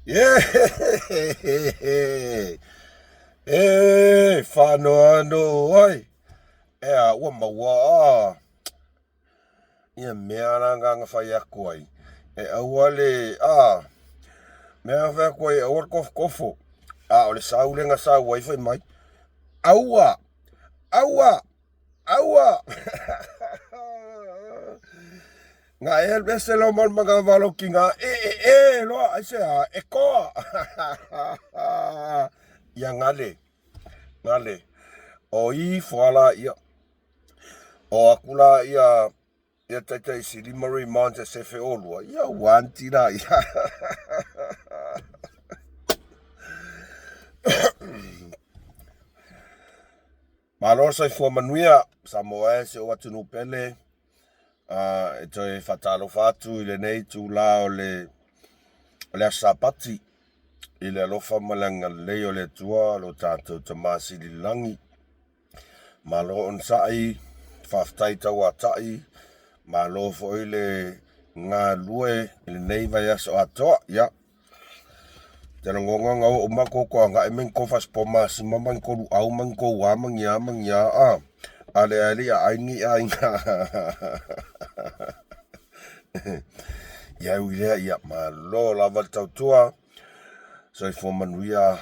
Yeah. Whanau anō ai. Ea, ua maua ia mea nganga whai aku ai. Aua le, mea whai aku ai, aua kofo. O le sau lenga sau ai whai mai. Aua. Ngā e bese lo man mga walo ki ngā loa ai se e koa. Ia ngale. O I whala ia. O akula ia taitai si limari mante se fe Oulua. Ia wanti la ia. Malo sai fua manuia sa moe se o atu nupele. E toi whatalo whatu I le nei tu la o le asapati I le alofa malanga lei o le tua lo tātou tamasi li langi. Malo on sai, whaftai tau a tai, malo fo I le ngā lue I le nei vai aso atoa, ia. Tēnā ngonga ngau o mako koa ngā e men kofas po masi mamang koru au mang ko wamang ia, Ale ali a aingi a inga. Ia uilea ia malo lava tautua. So I fo manuia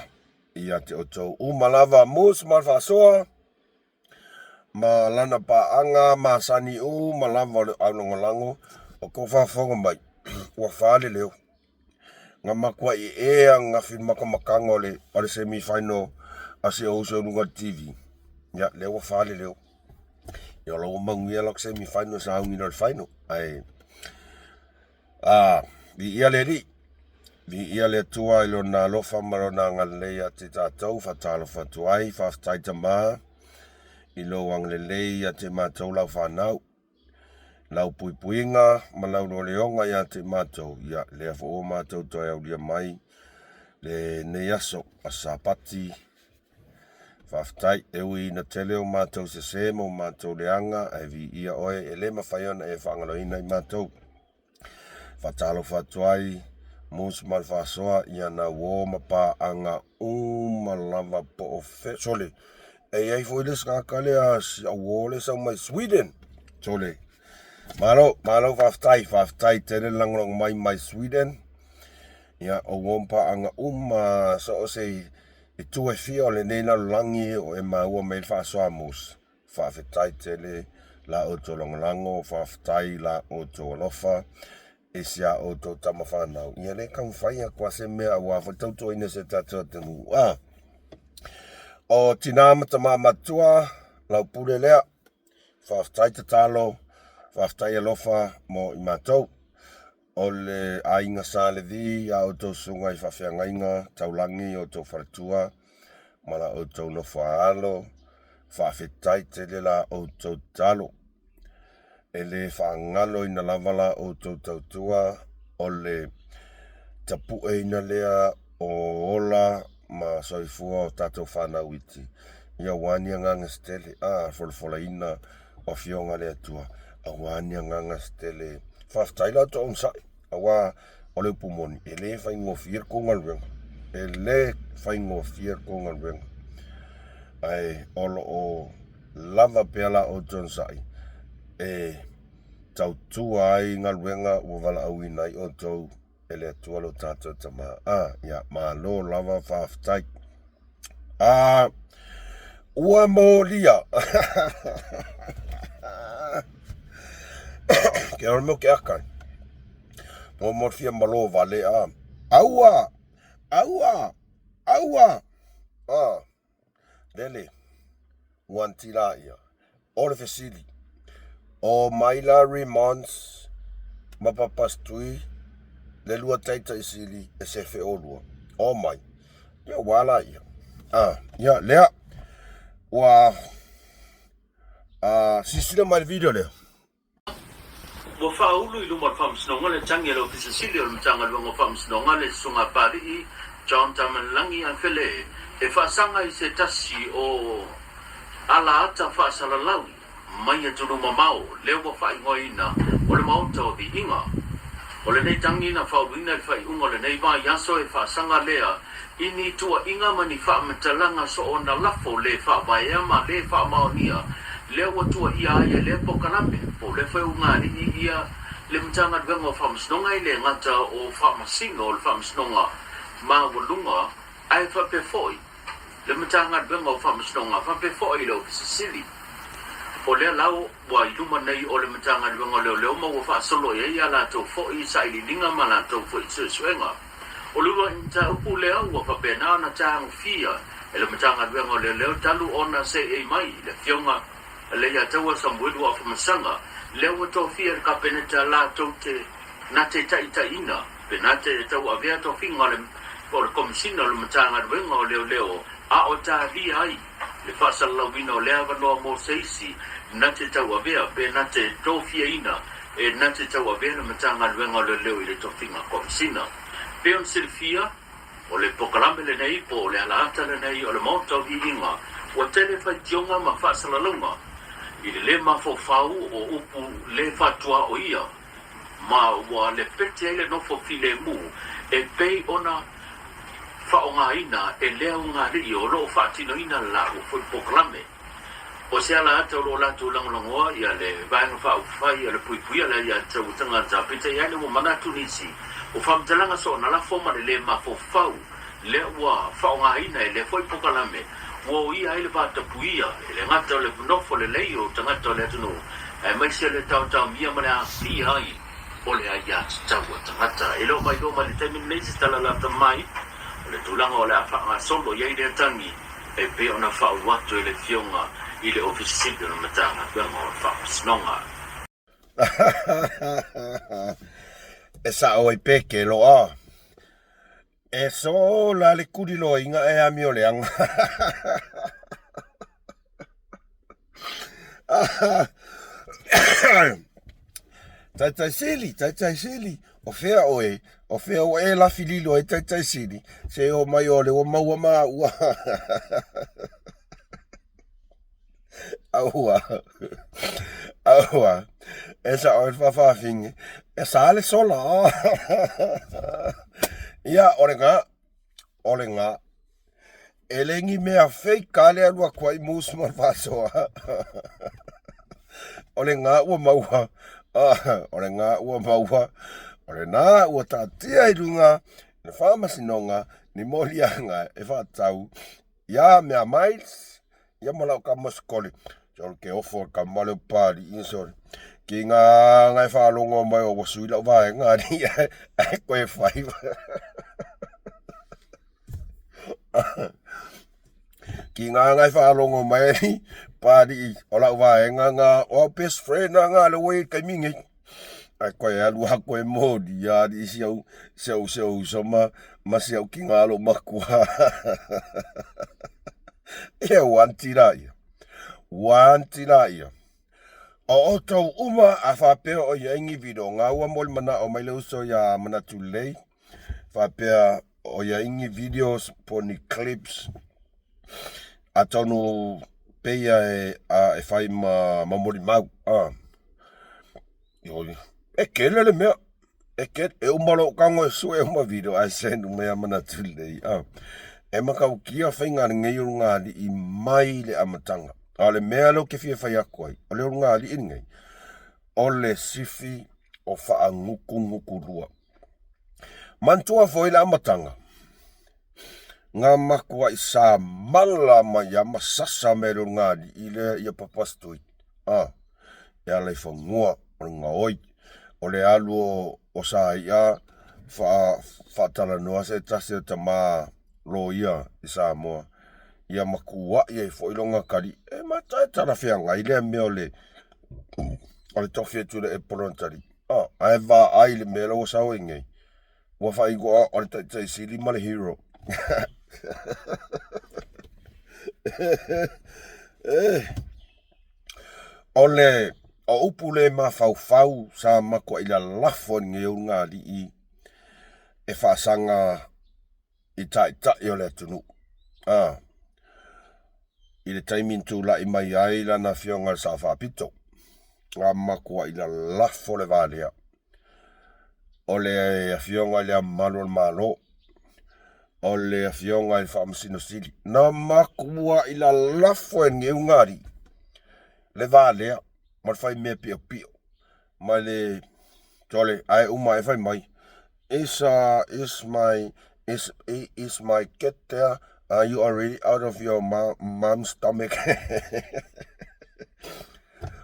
ia te oto umalava MUSS Ma Le Fa'asoa. Ma lana pa anga ma sani malava le aulongolango. O ko whafonga mai. Ua whale leo. Ngā makua I ea ngā whimakamakanga o le semi-final a se o lunga TV. Ia leo ua whale leo. Ia lau manguia lak semi-final sa haungi no le final. Ai. Vi ia le ri. Vi ia le tua I lona lofa marona ngalea te tātou whatalo whatuai, whaftai tamā. I lo ang lelei a te mātou lau whanau. Lau puipuinga, ma lau lo leonga ia te mātou. Ia lea fo o mātou toi au lia mai. Le neiaso a sapati. Whaftai ewi na teleo mātou se semo mātou leanga. E vi ia oe e le mawhaiona e whangaloina I mātou. Whatalo whatuai. MUSS Ma Le Fa'asoa ia na wo mapa anga malava po ofe. Sole. Ei fo iles kakale a wole sa mai Sweden. Sole. Malo whaftai tere langrong mai Sweden. Ia o wompa anga so o se I tu e fia o le neina langi o e maua me le Fa'asoa MUSS. Whafetai tele la o to langolango, whaftai la o to alofa. E sia o to tama whanau. Ia le kam whaia kwa se mea wa whatautua ina se tatua tenu. O tina matama matua, lau pule lea, whaftai te talo, whaftai alofa mo I mātou. O le ainga sa le vi, a o to sunga I whawhiangainga, taulangi o to wharatua, mala o to no whaalo, whawhetai te le la o to talo. E le whaangalo ina lavala o tau tautua o le tapue ina lea o ola ma soifua o tatou whanau iti. Ia wania nganga stele, fola ina o fionga lea tua. A wania nganga stele, whaftaila to on sai. Awa o le pumoni, e le whaingo fir kongal wenga. E le whaingo fir kongal wenga. Ai olo o lava peala o ton sai. E tau tua ai ngaluenga ua wala au inai o tau ele atua lo tātou tama. Ia malo lava whaftai. Ua mo lia. Ke ora mo ke akai. Mo morfia malo vale Aua. Lele. Wantila ia. Ole fesili. O maila remons mapapastui le lua taita isili e se fe Oulua. O mai. Ia wala ia. Ia lea. Wa sisila mai video lea. Mo faulu I luma whamsinonga le tangi alo pisa sili o lumtanga luanga whamsinonga le sunga pari John Tamanlangi an fele e whaasanga I se tasi o ala ata whaasalalau mai tunu mamau leo mo fai ngoina o le mauta o di inga O le nei tangi na whauwina le whai ungo le nei vai aso e whaasanga lea ini tua inga mani whaametalanga so o na lafo le whaawaiama le whaamaonia lea watua ia aia le pokaname po le whai unga ni ia le mtanga dwenga o whaamasnonga i le ngata o whaamasinga o le whaamasnonga ma walunga ai whapefoi le mtanga dwenga o whaamasnonga whapefoi le o Sicily o le lau wa iluma nei o le matanga ni ngole le mo wa solo ye ya la to fo i sai li linga mala to fo i suenga o lu inta upu le wa fa pena na tang fia e le matanga ni ngole le talu ona se e mai le fionga le ya tawa sambudu wa masanga le wa to fia ka peneta la to te na te ina penate to wa via to finga le por komsina le matanga ni ngole le a o ta vi ai le fasal la vino le ava no mo seisi na te tau avea pe na te tofia ina e na te tau avea na matanga luenga le leo i le tofinga komsina pe on silfia o le pokalame le nei po o le alaata le nei o le motau hi inga o tele fai tionga ma fasal la lunga i le ma fo fau o upu le fatua o ia ma wa le pete le no fo file mu e pei ona whaonga ina e leo ngā ri o lo whaatino ina la o fo pokalame o se ala ata o la tu langoa ia le vaenga whaufai ia le puipuia le ia tau tanga zapita ia le mo manatu nisi o whamtalanga so na la foma le ma fo fau le ua whaonga ina e le foi pokalame o ia ele vata puia ele ngata o le nofo le leio tangata o le atunu e mai se le tau mia mane a fi ai o le aia tau tangata e lo mai le temi nesi tala la tamai le tulanga o le a solo ia i le tangi e pe ona whau watu e le fionga i le ofisili o na matanga kuanga o whamasnonga. E sa o i peke lo a. E so la le kuri lo inga e ami o le anga. Tai sili. O fea o e la fililo e tai sili. Se o mai o le o maua maa ua. Aua. Esa o whawhawhingi. E sa ale sola. Ia, ole ngā. E lengi mea fei kale alua kwai MUSS Ma Le Fa'asoa. Ole ngā ua maua. Ole ngā ua maua. Ole nā ua tātia i runga. Ne whamasinonga. Ni molianga e whātau. Ia mea miles. Ia malau ka maskoli. Jol ke ofo ka malau pari insor. Ki ngā ngai whaalongo mai o wasui lau vai ngā ni e koe whai. Ki ngā ngai whaalongo mai ni pari o lau vai ngā o best friend ngā le wei kai mingi. Ai koe alu ha koe modi ya di siau soma masiau ki ngā lo makua. E wantira ia. O tau uma a whapea o ia ingi video ngā ua mol mana o mai leuso ia mana tulei. Whapea o ia ingi videos po ni clips. A tonu peia e whai mamori mau. E kele le mea. E umalo kango e sue uma video a sendu mea mana tulei. E makau kia whainga ngei o ngāli i mai le amatanga. A le mea lo ke fia whai ako ai. O le o ngāli i ngai. O le sifi o wha nguku rua. Mantua foi le amatanga. Ngā makua i sa mala mai a masasa me lo ngāli i le ia papastui. Ia lei whangua o ngā oi. O le alu o sa ia wha tala noa se tasi o tamaa. Lo ia i Samoa. Ia makua ia i foilonga kari. E matai tara whianga i lea mea o le tofi tule e porontari. Ai wā ai le mea lau sao ingei. Ua whai goa o le tai siri ma le hero. O upu le ma fau sa makua i la lafo ngei o ngā li e whaasanga I tai o le tunu. I le taimin tu la I mai ai la na fionga sa whapito. Ngā makua I la lafo le valea. o le afionga le malo malo, o le afionga le whamasino sili. Na makua ila lafo e ngeungari, le valea, ma le whai mea pio pio, ma le tole, ai uma e whai mai. Is my get there? Are you already out of your mom's stomach?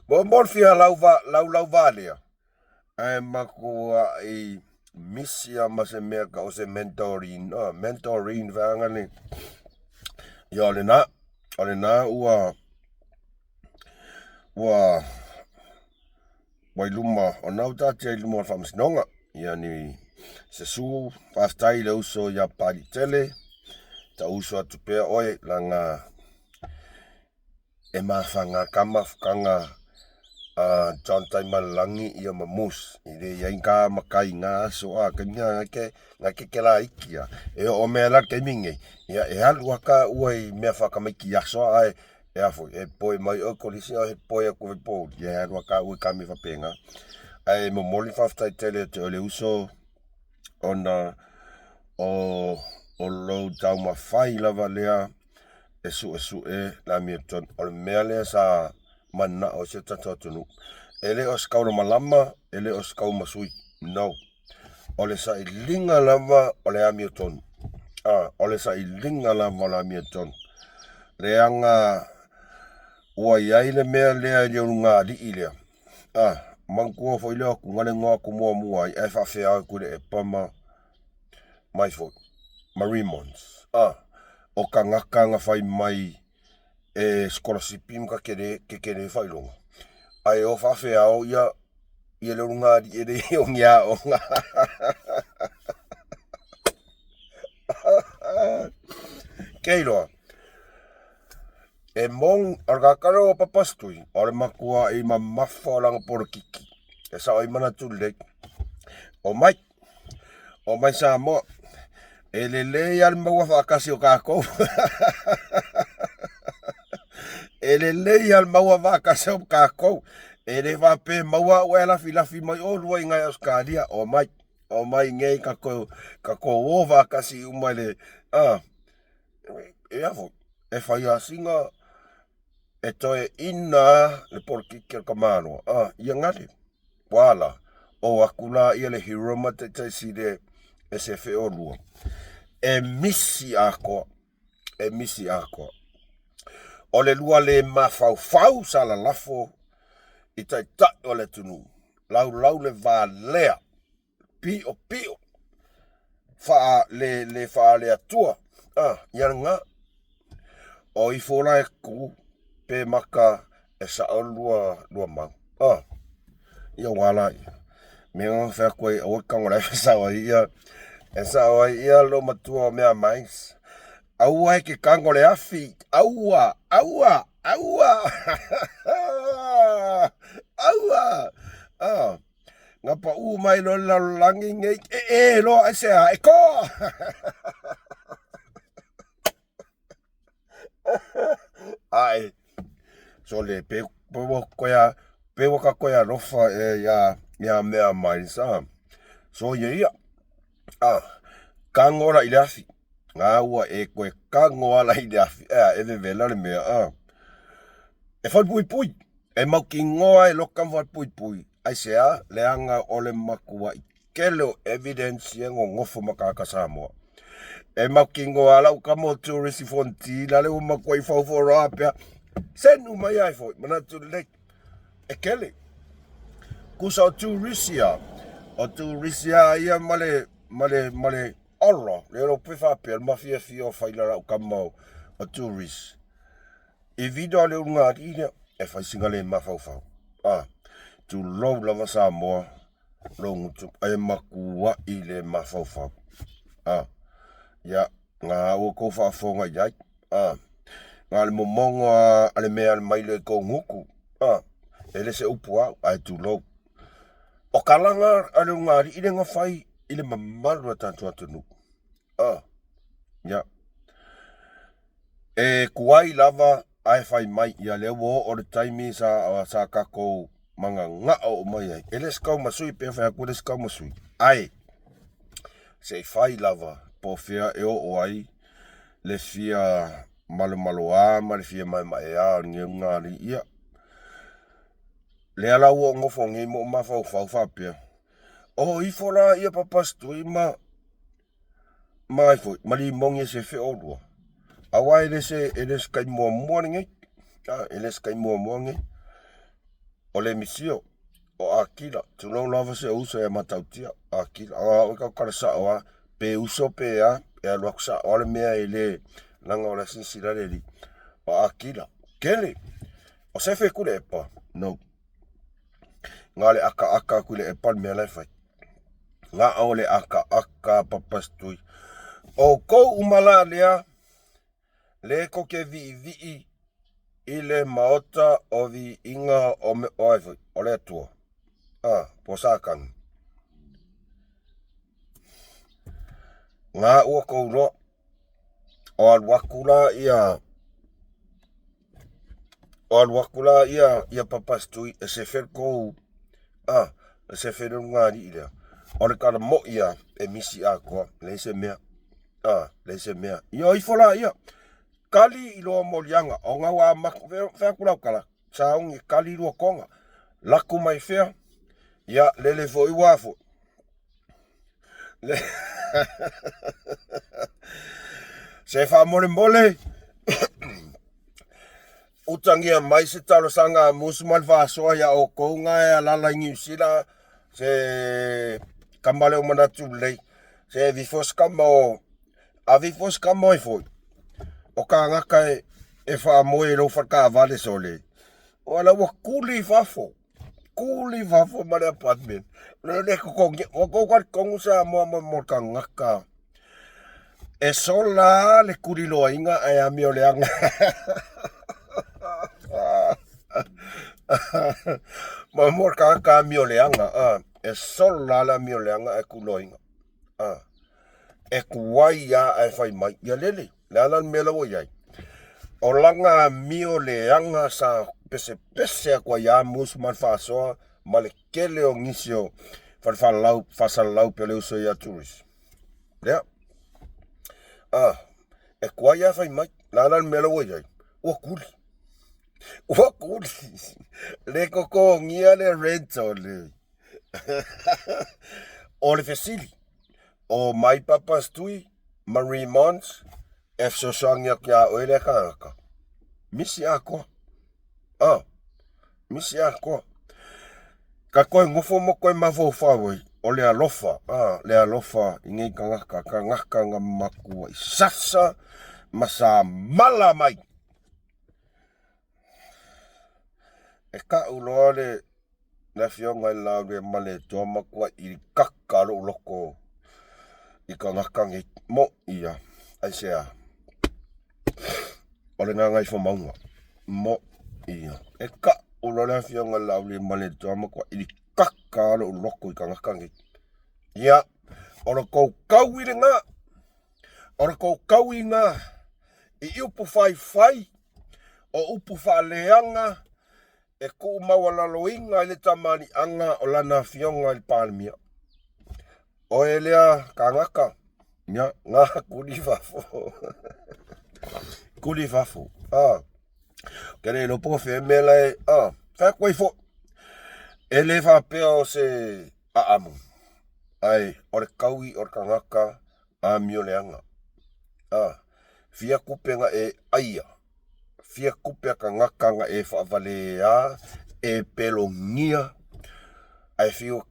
Bon fia lau valea. Ai makua I misia ma se mea ka o se mentoring. Mentoring vanga ni. Ia ole na ua wai luma o nau tate ai luma o whamasnonga. Ia ni se su whaftai le uso ia pari tele. Ta uso atu pea oe langa e mawhanga kanga John Taimalangi ia ma MUSS I le ia inga makai ngā so kanya ngake la ikia e o mea la ke mingi ia e halu waka ua I mea whakamaiki aso ai e afo e poi mai o kolisi o he poi a kuwe po ia e halu waka ua kami whapenga ai mo moli whaftai tele te o le uso ona o lo tau mawhai lava lea e su la mioton o le mea lea sa mana o se tatotunu. Ele o skau malama, ele o skau masui. No. O le sa ilinga lava o le amiotonu. O le sa ilinga lava o le amiotonu. Le anga ua iai le mea lea leo ngā di ilea. Mangkua fo ileo ku ngane ngā ku mua I whawhea au kure e pama mai fo. Marimons. O ka ngaka nga whai mai e scholarship ka kere whailonga. Ai o whawhea au ia leo ngā di ere o ngia o ngā. Keiroa. E mong argakaro o papastui, o le makua I ma mawha langa poro kiki. E sa oi mana tulek. O mai sa mo. E le al maua whakasi o kākou. E le al maua whakasi o kākou. E le whape maua ue lafi mai o lua I ngai Australia. O mai ngei kako o whakasi umai le. E afo. E whai a singa. E toe ina le porkiki al kamanoa. Ia ngate. Wala. O akula ia le hiroma te side e se fe o lua. E misi ako. O le lua le mawhau sa la lafo I tai o le tunu. Lau le valea. Pio. Le wha le atua. Ia ngā. O I fola e ku. Pe maka e sa o lua mau. Ia wala. Mea whea koe o kangora e sawa ia. E sawa ia lo matua o mea mais. Aua ke kangore afi. Aua. Ngapa mai lo langi ngei. Lo e sea. E ko. Ai. So le pe waka koea rofa e ia mea mai sa. So ia. Kangora I le afi. Ngā ua e koe kangoala I le afi. E vevela le mea. E whai pui. E mau ki ngoa e loka whai pui. Ai sea le anga o le makua I kelo evidence e ngofo makaka Samoa. E mau ki ngoa lau kamo tourist fonti. Lale o makua I whau pia. Senu mai ai fo. Mana tu le. E kele. Kusa o tourisia. O tourisia ia male oro. Lero pefa pe mafia fio faila o kamau o tourist. E video le ngā ina e fai singale mafau. Tu lou lava Samoa. Lo ngutu e makua I le mafau. Ya ngā o ko whaafonga iai. Ngā le momonga ale mea mai le ko nguku. E le se upu au ai tu lou. O kalanga ale ngāri I le ngawhai I le mamalu a tātua tunu. Ya. E kuai lava ai whai mai ia leo o le taimi sa kako manga ngā o mai ai. E le skau masui pe whai aku le skau masui. Ai, se fai lava, po fea e o ai, le fia malo a, ma le fia mai a, nge ngari ia. Le ala ua ngofo ngi mo ma fau whapea. O ifora ia papastui ma ifo, ma li mongi se fe Oulua. Awa ele se kai mua nge, ele se kai mua nge. O le misio, o akila, tulau lava se uso e matautia, akila. O ka karasa oa, pe uso pe a, e aluaksa, o le mea ele, langa o la sinsirare li. O akila, kele, o se fe kule epa, no. Ngale aka kule epa mea lai fai. Nga au le aka papastui. O kou umala lea, le ko ke vi i le maota o vi inga o me oifoi, o le atua. Po sākang. Ngā ua kou roa, o alwakula ia papastui, e se fer kou, e se fer ngāri i lea. O le kala mo ia, e misi a koa, le se mea. Le se mea. Ia ifola ia. Kali i loa molianga, o ngā wā maku, whea kulau kala, saungi kali loa konga, laku mai whea, ia lele fo i wafo. Se wha mole, utangia mai se talo sanga MUSS MA LE FA'ASOA ia o kounga e alala i New Zealand, se kamale o manatu lei, se vifos kama o, a vifos kama i foi. O ka ngaka e wha moe lo whaka vale sole. O ala wa kuli fafo mare apartment. Le kukongi, o kokat kongu sa mo ka ngaka. E sola le kuri loa inga ai ami o le anga. Mo ka ngaka ami o le anga. E sola la ami o le anga e kulo inga. E kuwai ya ai fai mai. Ia lele. Le alan mela o iai. O langa mio le anga sa pese a kwa ya MUSS MA LE FA'ASOA ma le kele o ngisio fasalau pe le uso ia turis. Lea. E kwa ya fai mai. Le alan mela o iai. Ua kuli. Le koko ngia le rento le. O le fesili. O mai papastui. Marie Mons. E fsosangya kia oele ka. Misi a koa. Misi a koa. Ka koe ngofo mo koe mafo whawai. O le alofa. Le alofa. Ingai ka ngaka nga makua. I sasa. Masa mala mai. E ka uloa le. Na fionga i lau le male toa makua. I kaka lo loko. I ka ngaka ngi mo ia. Aisea. O le ngai fo maunga. Mo ia. E ka uloa le fionga i lau le male toa makua. I kaka lo loko i ka ngaka ngi. Ia. O le kou kau i le ngā. O le kou kau i ngā. I upu fai. O upu whaaleanga. E ku mawalalo inga i le tamani anga o lana fionga i palmia. O e lea ka ngaka. Ia, ngā kuli fafo. Kuli fafo. Kere no po fe mela e. Fa koi fo. E le fa peo se aamu. Ai, o le kaui o le ka ngaka a mio leanga. Fia kupenga e aia. Fia kupea ka ngakanga e whaavale e pelongia. Ai fiu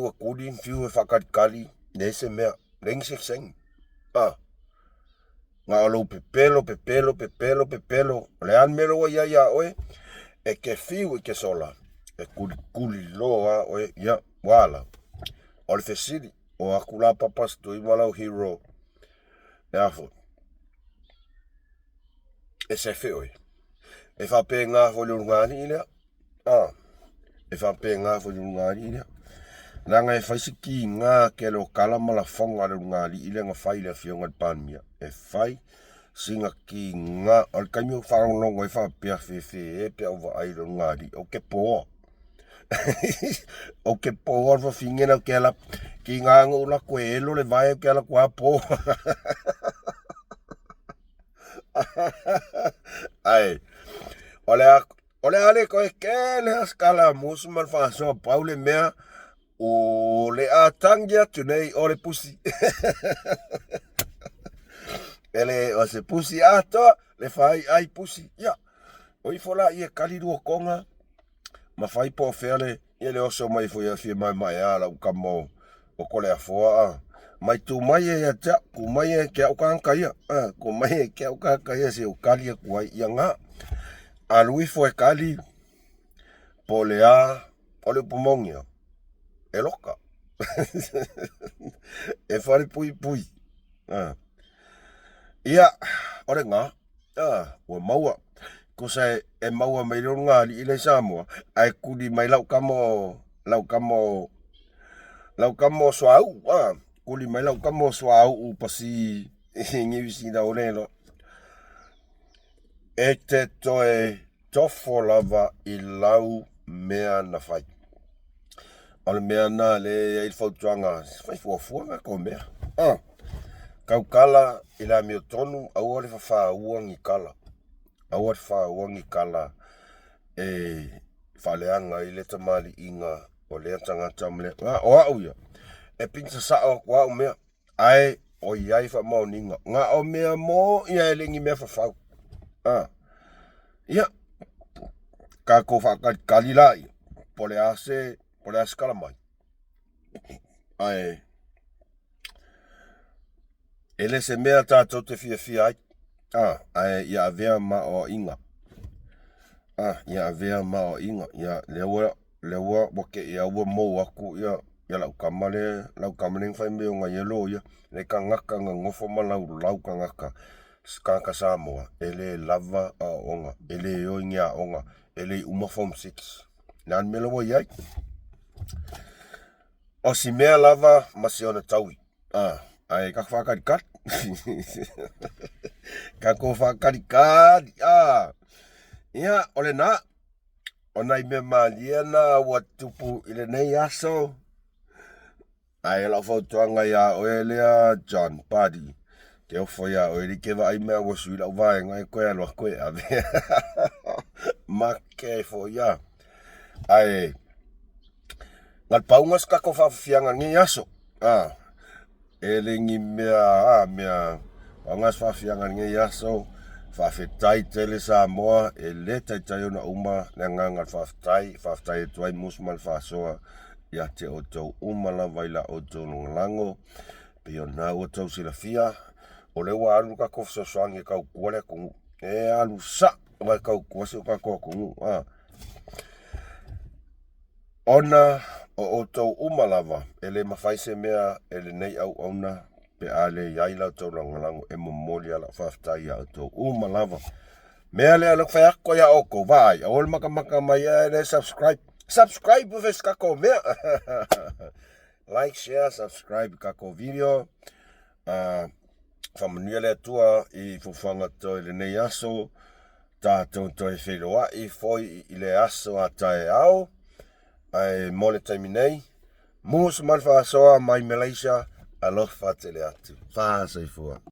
a kuri, fiu e whakarikali. Ne se mea, ring seng. Ngā alo pepelo. Le an melo wa ia oe. E ke fiu e ke sola. E kuli loa oe, ia, wala. O le fesiri, o akula papastu i walau hero. E afo. E se fe oe. E whape ngā whole ngāri i lea. E whape ngā whole ngāri i lea. Nanga e whaisiki ngā ke lo kalamala whonga le ngāri i lea ngā whai lea whionga le pānmia. E whai singa ki ngā. O le kaimio wharongongo e whapea whewhe e pia uwa ai le ngāri. O ke poa. O ke po orfa fingena ke la ki nganga ula kuelo le vai ke la kwa po. Ai. Ole ale ko ke le skala MUSS Ma Le Fa'asoa Paule mea o le atangia tunei o le pusi. Ele o se pusi ato le fai ai pusi. Ya. Oi fola ia kaliru konga. Ma fai po fele ia le oso mai fo ia fi mai ala u kamo o kole a foa. Mai tu mai e ja ku mai e ke o kan kai. Ku mai e ke o kan kai se o kali e kuai ia nga. A lui fo e kali po le a o le pumongia. E loka. E fari pui pui. Ia, ore ngā, ua maua, ko se e maua mai reo ngā li ile Samoa, ai kuri mai lau kamo swau, kuri mai lau kamo swau u pasi ngivisi na orelo. E te toe tofo lava I lau mea na fai. Ole mea na le il fautuanga, fai fuafuanga ko mea. Kau kala I la mio tonu au ole fa uangi kala. Au ole fa uangi kala e faleanga I le tamali inga o le tangata mle. O au ia. E pinsa sao kwa o mea. Ai o iai fa mauninga. Nga o mea mo ia e lengi mea fa fau. Ia. Ka ko fa kalilai. Pole ase kala mai. Ai. Ele se mea tātou te fia ai. Ia avea ma o inga. Ia avea ma o inga. Ia lewa wake ia ua mou aku ia lau kamale fai meo nga yelo ia. Le ka ngaka nga ngofo ma lau ka ngaka. Skaka Samoa. Ele lava a onga. Ele oingi a onga. Ele uma form 6. Nan mele wa iai. O si mea lava masi ona taui. Ai ka whakarikat. Ka ko whakarikat. Ia, ole na. O nei me malia na watupu ile nei aso. Ai la fautuanga ia o elea John Paddy. Ke ofo ia o ili kewa ai mea wasu ila uvae ngai koe aloa koe ave. Make fo ia. Ai. Ngal paungas ka ko whawhianga ngi aso. Ele ngi mea paungas whawhianga ngi aso. Whawhetai tele Samoa e le tai ona uma na ngal whawhetai e tuai MUSS Ma Le Fa'asoa ia te o tau umala vaila o tau lango pe o na o tau silafia o le wa alu ka ko soangi ka kuale ku e alu sa wa ka ku se ka ko ku ona o tau umalava ele mafaise mea ele nei au ona pe ale yaila tau lango e momolia la whawhetai a tau umalava mea le alok whai ako ia oko vai ol maka mai e subscribe ves kako mea like share subscribe kako video whamanuia le atua I fufanga to le nei aso tātou toi wheroa I foi I le aso a tae au ai mole taimi nei MUSS Ma Le Fa'asoa mai Malaysia alofa tele atu. Whaasai fua.